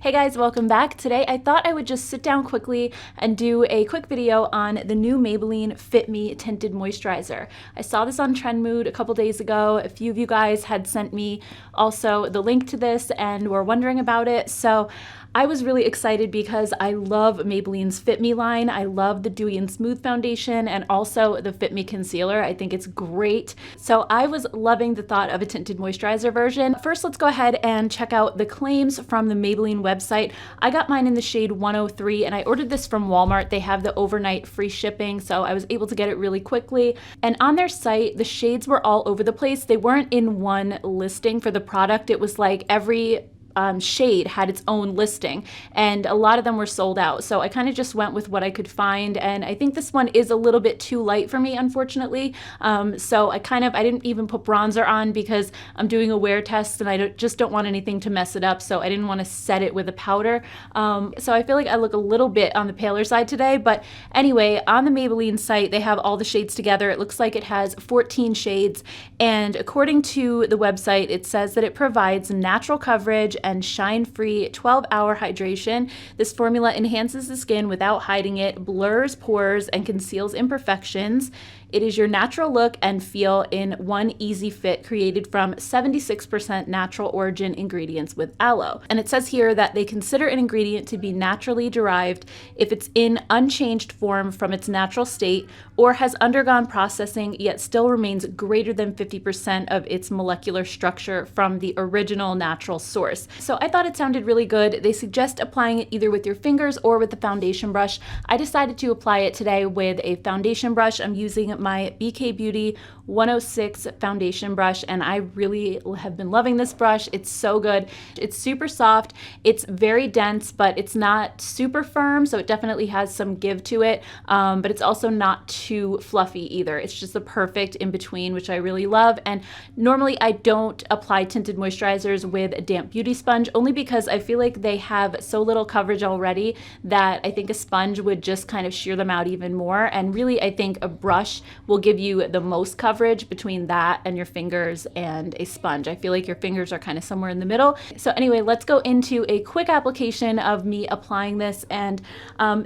Hey guys, welcome back. Today I thought I would just sit down quickly and do a quick video on the new Maybelline Fit Me Tinted Moisturizer. I saw this on Trendmood a couple days ago. A few of you guys had sent me also the link to this and were wondering about it. So I was really excited because I love Maybelline's Fit Me line. I love the Dewy and Smooth foundation and also the Fit Me concealer. I think it's great. So I was loving the thought of a tinted moisturizer version. First, let's go ahead and check out the claims from the Maybelline website. I got mine in the shade 103 and I ordered this from Walmart. They have the overnight free shipping, so I was able to get it really quickly. And on their site, the shades were all over the place. They weren't in one listing for the product. It was like every shade had its own listing and a lot of them were sold out. So I kind of just went with what I could find, and I think this one is a little bit too light for me, unfortunately. So I didn't even put bronzer on because I'm doing a wear test and I just don't want anything to mess it up, so I didn't want to set it with a powder. So I feel like I look a little bit on the paler side today, but anyway, on the Maybelline site they have all the shades together. It looks like it has 14 shades, and according to the website it says that it provides natural coverage and shine-free 12-hour hydration. This formula enhances the skin without hiding it, blurs pores, and conceals imperfections. It is your natural look and feel in one easy fit, created from 76% natural origin ingredients with aloe. And it says here that they consider an ingredient to be naturally derived if it's in unchanged form from its natural state or has undergone processing yet still remains greater than 50% of its molecular structure from the original natural source. So I thought it sounded really good. They suggest applying it either with your fingers or with the foundation brush. I decided to apply it today with a foundation brush. I'm using my BK Beauty 106 foundation brush, and I really have been loving this brush. It's so good. It's super soft. It's very dense, but it's not super firm, so it definitely has some give to it, but it's also not too fluffy either. It's just the perfect in between, which I really love. And normally I don't apply tinted moisturizers with a damp beauty sponge, only because I feel like they have so little coverage already that I think a sponge would just kind of shear them out even more. And really, I think a brush will give you the most coverage between that and your fingers and a sponge. I feel like your fingers are kind of somewhere in the middle. So anyway, let's go into a quick application of me applying this. And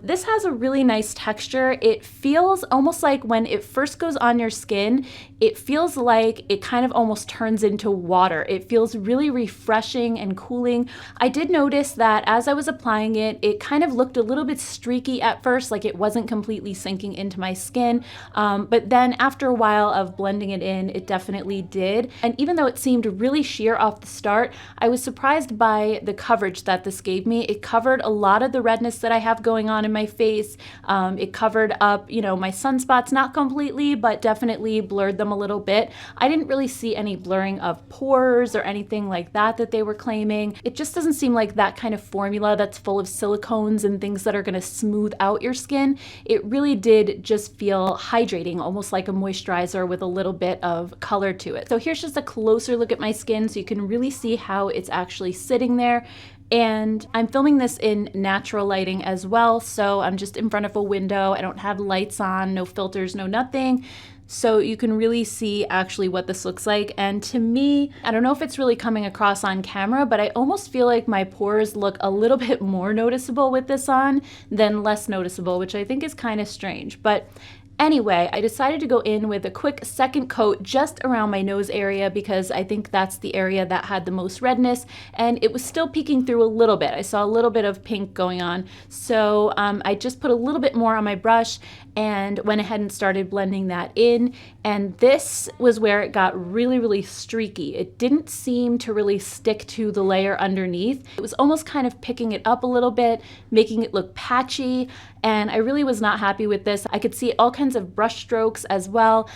this has a really nice texture. It feels almost like when it first goes on your skin, it feels like it kind of almost turns into water. It feels really refreshing and cooling. I did notice that as I was applying it, it kind of looked a little bit streaky at first, like it wasn't completely sinking into my skin. But then after a while of blending it in, it definitely did. And even though it seemed really sheer off the start, I was surprised by the coverage that this gave me. It covered a lot of the redness that I have going on in my face. It covered up, my sunspots, not completely, but definitely blurred them a little bit. I didn't really see any blurring of pores or anything like that that they were claiming. It just doesn't seem like that kind of formula that's full of silicones and things that are going to smooth out your skin. It really did just feel hydrating, almost like a moisturizer with a little bit of color to it. So here's just a closer look at my skin so you can really see how it's actually sitting there. And I'm filming this in natural lighting as well, so I'm just in front of a window. I don't have lights on, no filters, no nothing. So you can really see actually what this looks like. And to me, I don't know if it's really coming across on camera, but I almost feel like my pores look a little bit more noticeable with this on than less noticeable, which I think is kind of strange. But anyway, I decided to go in with a quick second coat just around my nose area because I think that's the area that had the most redness, and it was still peeking through a little bit. I saw a little bit of pink going on. So I just put a little bit more on my brush and went ahead and started blending that in. And this was where it got really, really streaky. It didn't seem to really stick to the layer underneath. It was almost kind of picking it up a little bit, making it look patchy. And I really was not happy with this. I could see all kinds of brush strokes as well.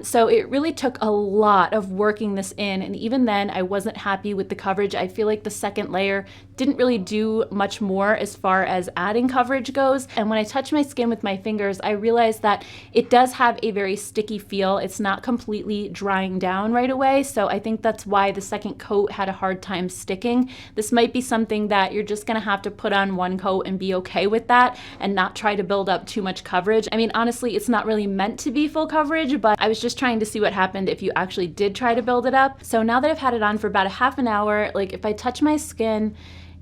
So it really took a lot of working this in. And even then, I wasn't happy with the coverage. I feel like the second layer didn't really do much more as far as adding coverage goes. And when I touch my skin with my fingers, I realized that it does have a very sticky feel. It's not completely drying down right away. So I think that's why the second coat had a hard time sticking. This might be something that you're just gonna have to put on one coat and be okay with that and not try to build up too much coverage. I mean, honestly, it's not really meant to be full coverage, but I was just trying to see what happened if you actually did try to build it up. So now that I've had it on for about a half an hour, like if I touch my skin,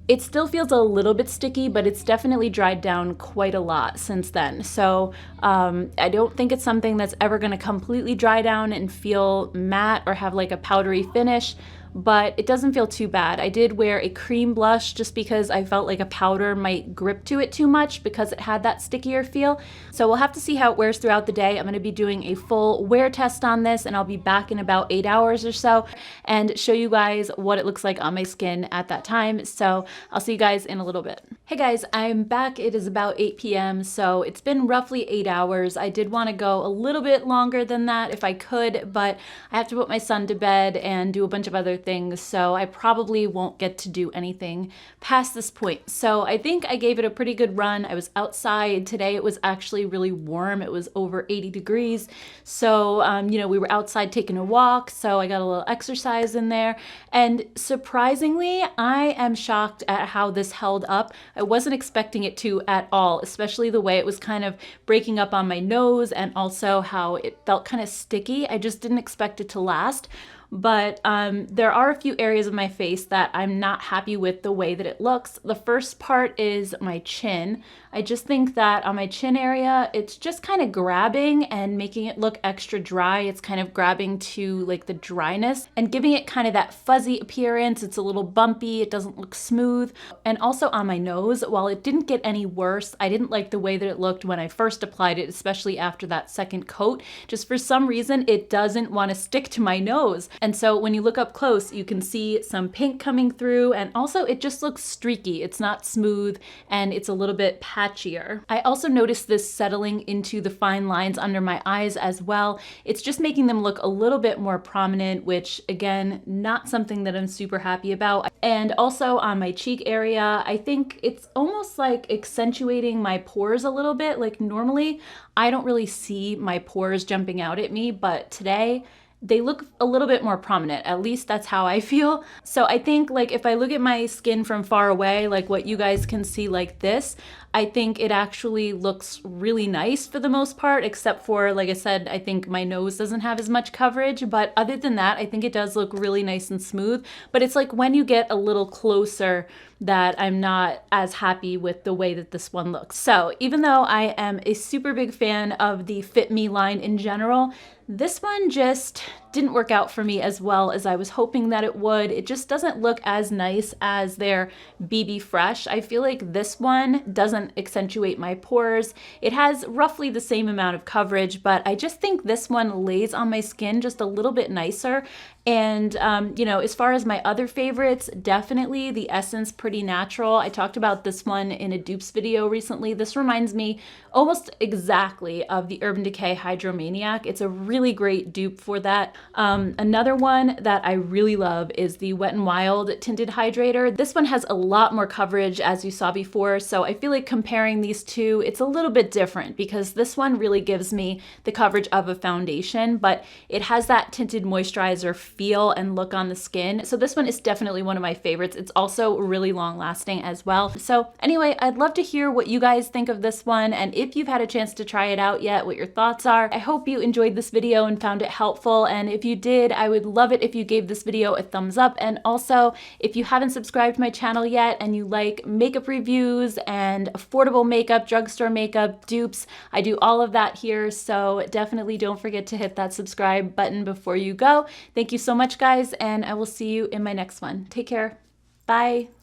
It still feels a little bit sticky, but it's definitely dried down quite a lot since then. So I don't think it's something that's ever going to completely dry down and feel matte or have like a powdery finish, but it doesn't feel too bad. I did wear a cream blush just because I felt like a powder might grip to it too much because it had that stickier feel. So we'll have to see how it wears throughout the day. I'm going to be doing a full wear test on this, and I'll be back in about 8 hours or so and show you guys what it looks like on my skin at that time. So I'll see you guys in a little bit. Hey guys, I'm back. It is about 8 p.m. so it's been roughly 8 hours. I did want to go a little bit longer than that if I could, but I have to put my son to bed and do a bunch of other things, so I probably won't get to do anything past this point. So I think I gave it a pretty good run. I was outside today. It was actually really warm. It was over 80 degrees. So, we were outside taking a walk, so I got a little exercise in there. And surprisingly, I am shocked at how this held up. I wasn't expecting it to at all, especially the way it was kind of breaking up on my nose and also how it felt kind of sticky. I just didn't expect it to last. But there are a few areas of my face that I'm not happy with the way that it looks. The first part is my chin. I just think that on my chin area, it's just kind of grabbing and making it look extra dry. It's kind of grabbing to like the dryness and giving it kind of that fuzzy appearance. It's a little bumpy. It doesn't look smooth. And also on my nose, while it didn't get any worse, I didn't like the way that it looked when I first applied it, especially after that second coat. Just for some reason, it doesn't want to stick to my nose. And so when you look up close, you can see some pink coming through, and also it just looks streaky. It's not smooth and it's a little bit patchier. I also noticed this settling into the fine lines under my eyes as well. It's just making them look a little bit more prominent, which again, not something that I'm super happy about. And also on my cheek area, I think it's almost like accentuating my pores a little bit. Like normally, I don't really see my pores jumping out at me, but today, they look a little bit more prominent. At least that's how I feel. So I think like if I look at my skin from far away, like what you guys can see like this, I think it actually looks really nice for the most part, except for, like I said, I think my nose doesn't have as much coverage. But other than that, I think it does look really nice and smooth. But it's like when you get a little closer that I'm not as happy with the way that this one looks. So even though I am a super big fan of the Fit Me line in general, this one just didn't work out for me as well as I was hoping that it would. It just doesn't look as nice as their BB Fresh. I feel like this one doesn't accentuate my pores. It has roughly the same amount of coverage, but I just think this one lays on my skin just a little bit nicer. And, as far as my other favorites, definitely the Essence Pretty Natural. I talked about this one in a dupes video recently. This reminds me almost exactly of the Urban Decay Hydromaniac. It's a really great dupe for that. Another one that I really love is the Wet n Wild Tinted Hydrator. This one has a lot more coverage, as you saw before, so I feel like comparing these two, it's a little bit different because this one really gives me the coverage of a foundation, but it has that tinted moisturizer feel and look on the skin. So this one is definitely one of my favorites. It's also really long lasting as well. So anyway, I'd love to hear what you guys think of this one, and if you've had a chance to try it out yet, what your thoughts are. I hope you enjoyed this video and found it helpful, and if you did, I would love it if you gave this video a thumbs up. And also, if you haven't subscribed to my channel yet and you like makeup reviews and affordable makeup, drugstore makeup, dupes, I do all of that here, so definitely don't forget to hit that subscribe button before you go. Thank you so much, guys, and I will see you in my next one. Take care. Bye.